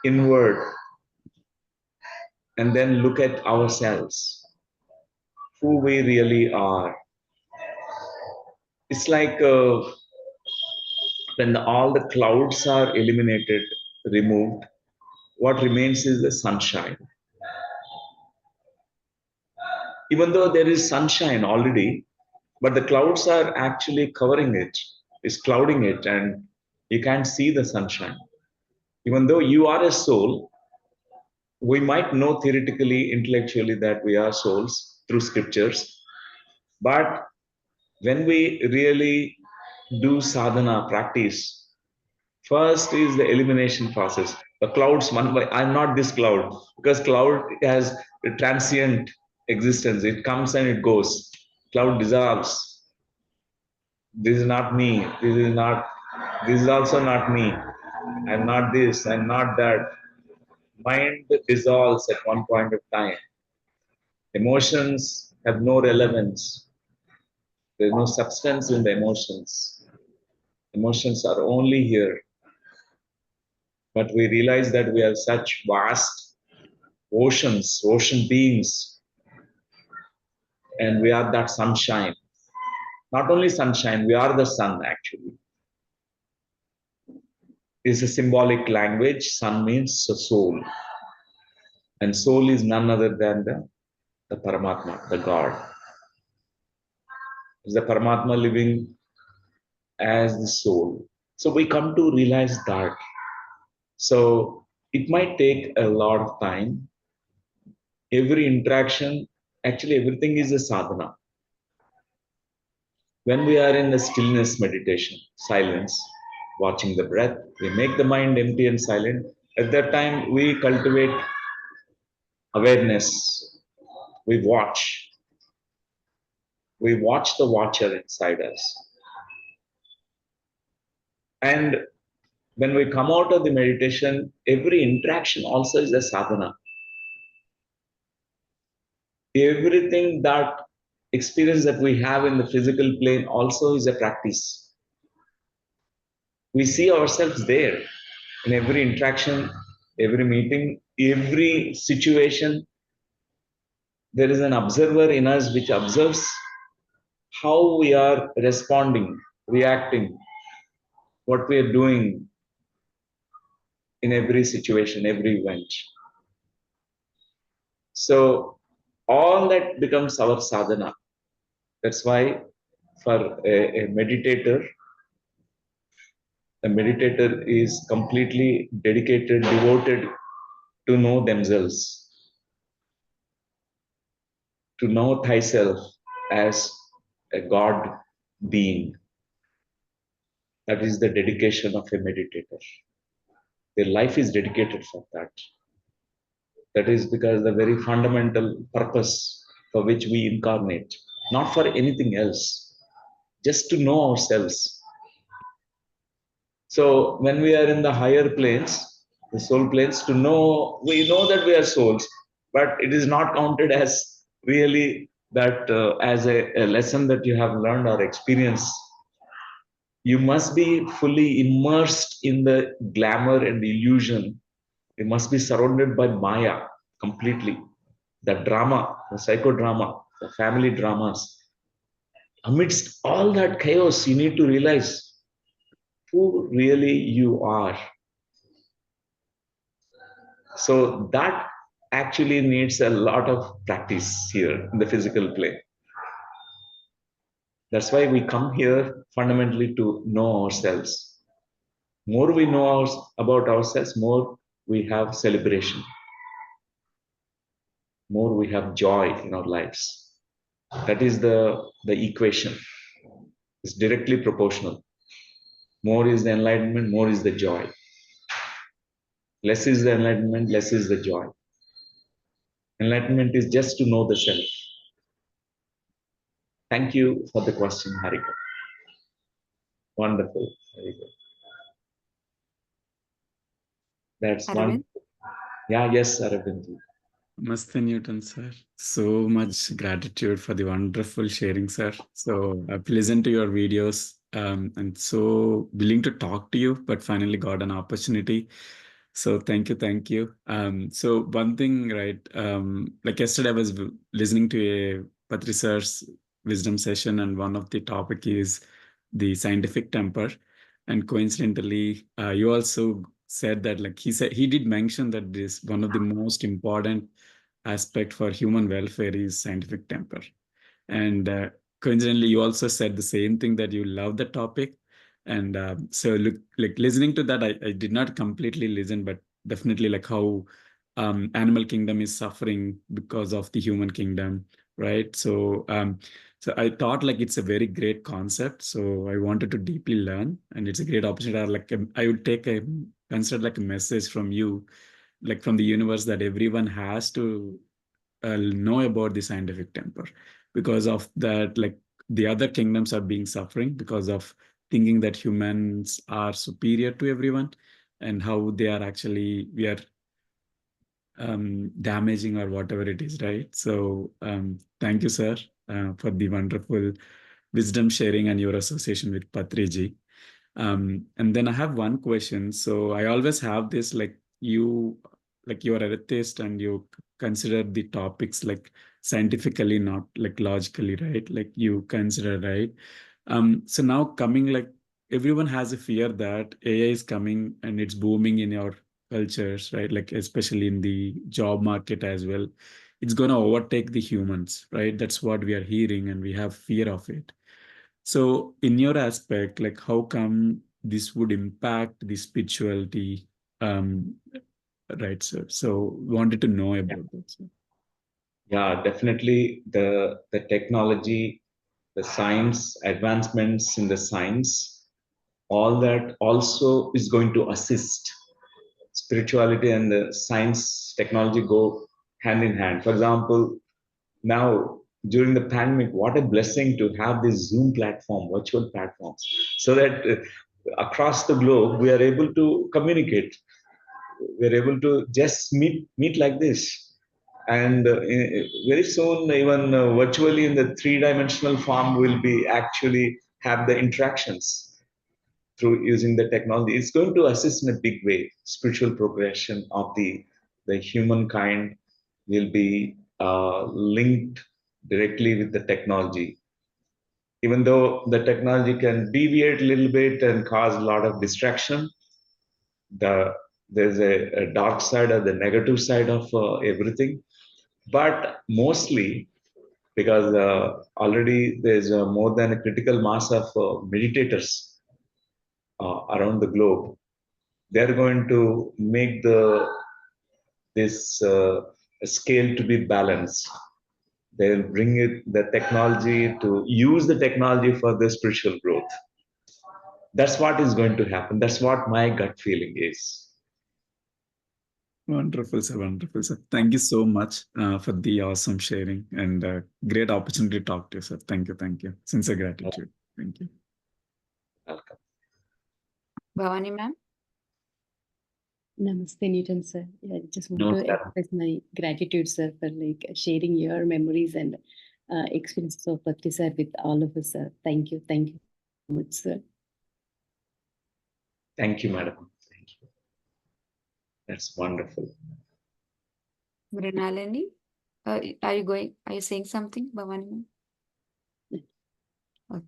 inward and then look at ourselves, who we really are. It's like when all the clouds are eliminated, removed, what remains is the sunshine. Even though there is sunshine already, but the clouds are actually covering it, is clouding it, and you can't see the sunshine. Even though you are a soul, we might know theoretically, intellectually that we are souls through scriptures, but when we really do sadhana practice, first is the elimination process. The clouds, I'm not this cloud, because cloud has a transient existence. It comes and it goes. Cloud dissolves. This is not me. This is also not me. I'm not this, I'm not that. Mind dissolves at one point of time. Emotions have no relevance. There's no substance in the emotions. Emotions are only here. But we realize that we are such vast oceans, ocean beings, and we are that sunshine. Not only sunshine, we are the sun actually. It's a symbolic language. Sun means soul. And soul is none other than the Paramatma, the God. Is the Paramatma living as the soul. So we come to realize that. So it might take a lot of time. Every interaction, actually everything is a sadhana. When we are in the stillness meditation, silence, watching the breath, we make the mind empty and silent. At that time, we cultivate awareness. We watch. We watch the watcher inside us. And when we come out of the meditation, every interaction also is a sadhana. Everything that experience that we have in the physical plane also is a practice. We see ourselves there in every interaction, every meeting, every situation. There is an observer in us which observes how we are responding, reacting, what we are doing in every situation, every event. So all that becomes our sadhana. That's why for a meditator is completely dedicated, devoted to know themselves, to know thyself as a God being. That is the dedication of a meditator. Their life is dedicated for that. That is because the very fundamental purpose for which we incarnate, not for anything else, just to know ourselves. So when we are in the higher planes, the soul planes, we know that we are souls, but it is not counted as really that as a lesson that you have learned or experienced. You must be fully immersed in the glamour and the illusion. You must be surrounded by Maya completely. The drama, the psychodrama, the family dramas. Amidst all that chaos, you need to realize who really you are. So that actually needs a lot of practice here in the physical plane. That's why we come here fundamentally to know ourselves. More we know about ourselves, more we have celebration, more we have joy in our lives. That is the equation. It's directly proportional. More is the enlightenment, more is the joy. Less is the enlightenment, less is the joy. Enlightenment is just to know the self. Thank you for the question, Harika. Wonderful. Very good. That's Aravind? one. Yeah, yes, Aravind. Namaste, Newton, sir. So much gratitude for the wonderful sharing, sir. So I've listened to your videos and so willing to talk to you, but finally got an opportunity. So thank you, thank you. So one thing, right? Like yesterday, I was listening to a Patri sir's wisdom session, and one of the topic is the scientific temper. And coincidentally, you also said that, like he did mention that this one of the most important aspect for human welfare is scientific temper. And coincidentally, you also said the same thing, that you love the topic. And so look, like listening to that, I did not completely listen, but definitely like how animal kingdom is suffering because of the human kingdom, right? So I thought like it's a very great concept. So I wanted to deeply learn, and it's a great opportunity. Like I would consider like a message from you, like from the universe, that everyone has to know about the scientific temper. Because of that, like the other kingdoms are being suffering because of thinking that humans are superior to everyone, and how they are actually, we are damaging or whatever it is, right? So thank you, sir, for the wonderful wisdom sharing and your association with Patriji. And then I have one question. So I always have this, like you are a theist and you consider the topics like scientifically, not like logically, right? Like you consider, right? So now coming, like everyone has a fear that AI is coming and it's booming in your cultures, right? Like especially in the job market as well. It's going to overtake the humans, right? That's what we are hearing and we have fear of it. So in your aspect, like how come this would impact the spirituality? Um, right, sir. So wanted to know about that, sir. Yeah, definitely the technology, the science, advancements in the science, all that also is going to assist. Spirituality and the science technology go hand in hand. For example, now during the pandemic, what a blessing to have this Zoom platform, virtual platforms, so that across the globe we are able to communicate. We're able to just meet like this, and very soon even virtually in the three-dimensional form will be actually have the interactions through using the technology. It's going to assist in a big way. Spiritual progression of the humankind will be linked directly with the technology. Even though the technology can deviate a little bit and cause a lot of distraction, there's a dark side or the negative side of everything. But mostly because already there's more than a critical mass of meditators around the globe. They're going to make this scale to be balanced. They'll bring the technology to use the technology for the spiritual growth. That's what is going to happen. That's what my gut feeling is. Wonderful, sir. Wonderful, sir. Thank you so much for the awesome sharing and great opportunity to talk to you, sir. Thank you. Thank you. Sincere gratitude. Thank you. Welcome. Bhavani ma'am. Namaste, Newton sir. Yeah, I just want Namaste. to express my gratitude, sir, for like sharing your memories and experiences of Patri sir with all of us, sir. Thank you. Thank you so much, sir. Thank you, madam. Thank you. That's wonderful. Mrinalini, are you saying something, Bhavani ma'am? Okay.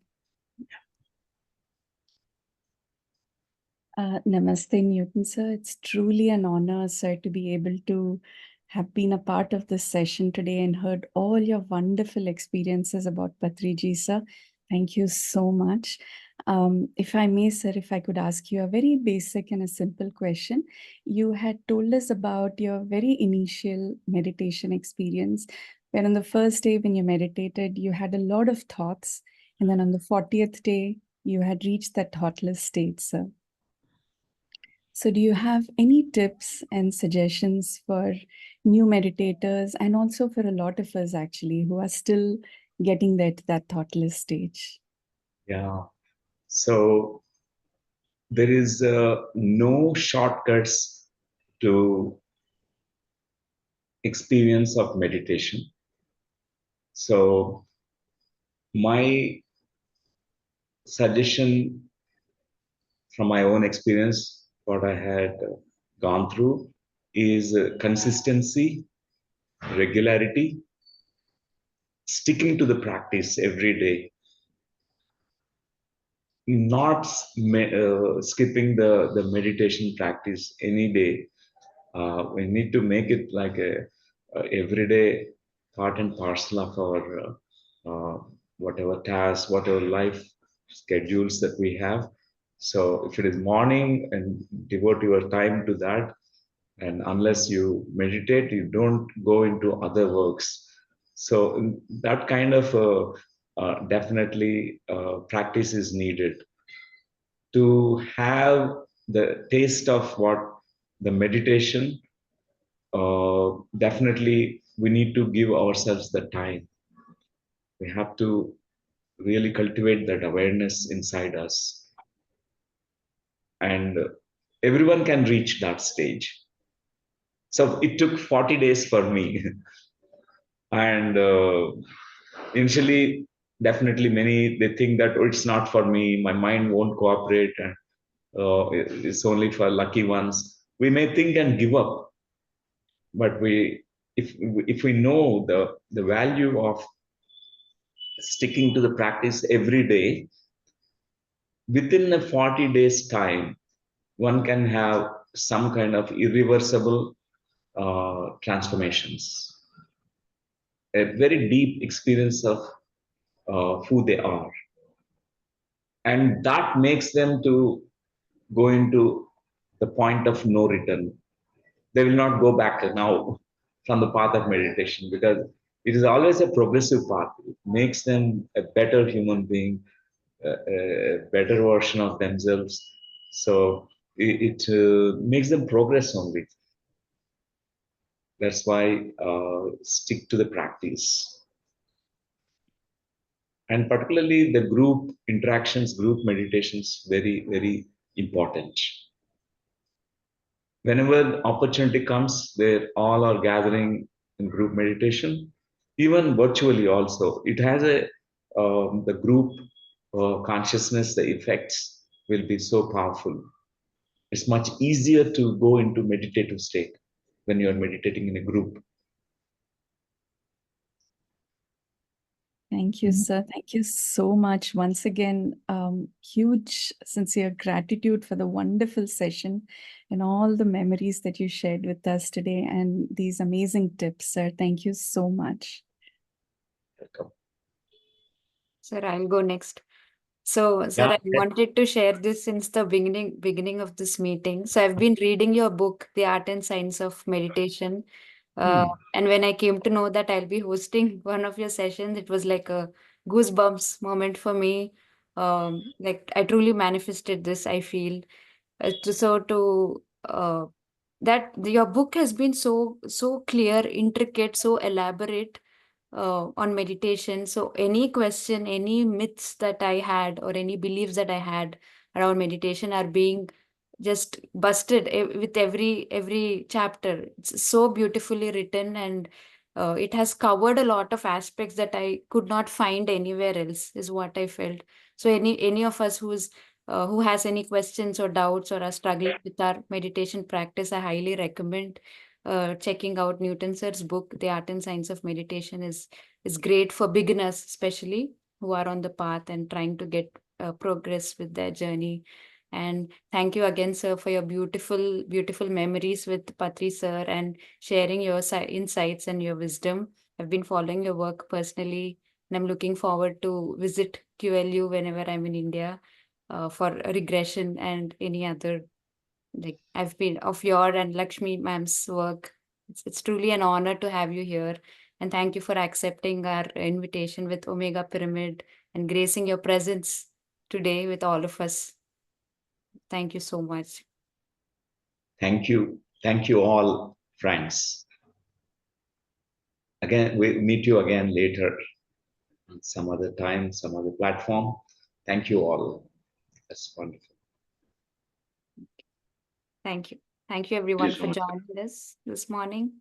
Namaste, Newton sir. It's truly an honor, sir, to be able to have been a part of this session today and heard all your wonderful experiences about Patriji, sir. Thank you so much. If I may, sir, if I could ask you a very basic and a simple question. You had told us about your very initial meditation experience, where on the first day when you meditated, you had a lot of thoughts, and then on the 40th day, you had reached that thoughtless state, sir. So do you have any tips and suggestions for new meditators and also for a lot of us actually who are still getting that thoughtless stage? Yeah. So there is no shortcuts to experience of meditation. So my suggestion from my own experience, what I had gone through is consistency, regularity, sticking to the practice every day, not skipping the meditation practice any day. We need to make it like a everyday part and parcel of our whatever tasks, whatever life schedules that we have. So if it is morning, and devote your time to that, and unless you meditate, you don't go into other works. So that kind of definitely practice is needed to have the taste of what the meditation. Definitely we need to give ourselves the time. We have to really cultivate that awareness inside us, and everyone can reach that stage. So it took 40 days for me. And initially, definitely many, they think that, oh, it's not for me, my mind won't cooperate, and it's only for lucky ones. We may think and give up, but if we know the value of sticking to the practice every day, within a 40 days time, one can have some kind of irreversible transformations, a very deep experience of who they are. And that makes them to go into the point of no return. They will not go back now from the path of meditation, because it is always a progressive path. It makes them a better human being, a better version of themselves. So it makes them progress only. That's why stick to the practice. And particularly the group interactions, group meditations, very, very important. Whenever opportunity comes, where all are gathering in group meditation, even virtually also, it has a the group consciousness, the effects will be so powerful. It's much easier to go into meditative state when you're meditating in a group. Thank you, sir. Thank you so much. Once again, huge, sincere gratitude for the wonderful session and all the memories that you shared with us today and these amazing tips, sir. Thank you so much. Welcome. Sir, I'll go next. So, sir, Yeah. I wanted to share this since the beginning of this meeting. So, I've been reading your book, The Art and Science of Meditation. And when I came to know that I'll be hosting one of your sessions, it was like a goosebumps moment for me. Like I truly manifested this, I feel. That your book has been so clear, intricate, so elaborate on meditation. So any question, any myths that I had or any beliefs that I had around meditation are being just busted with every chapter. It's so beautifully written, and it has covered a lot of aspects that I could not find anywhere else, is what I felt. So any of us who has any questions or doubts or are struggling with our meditation practice, I highly recommend checking out Newton sir's book, The Art and Science of Meditation. Is great for beginners, especially who are on the path and trying to get progress with their journey. And thank you again, sir, for your beautiful memories with Patri sir and sharing your insights and your wisdom. I've been following your work personally, and I'm looking forward to visit QLU whenever I'm in India for a regression and any other, like I've been of your and Lakshmi ma'am's work. It's truly an honor to have you here. And thank you for accepting our invitation with Omega Pyramid and gracing your presence today with all of us. Thank you so much. Thank you. Thank you all, friends. Again, we'll meet you again later on some other time, some other platform. Thank you all. That's wonderful. Thank you. Thank you everyone so for much. joining us this morning.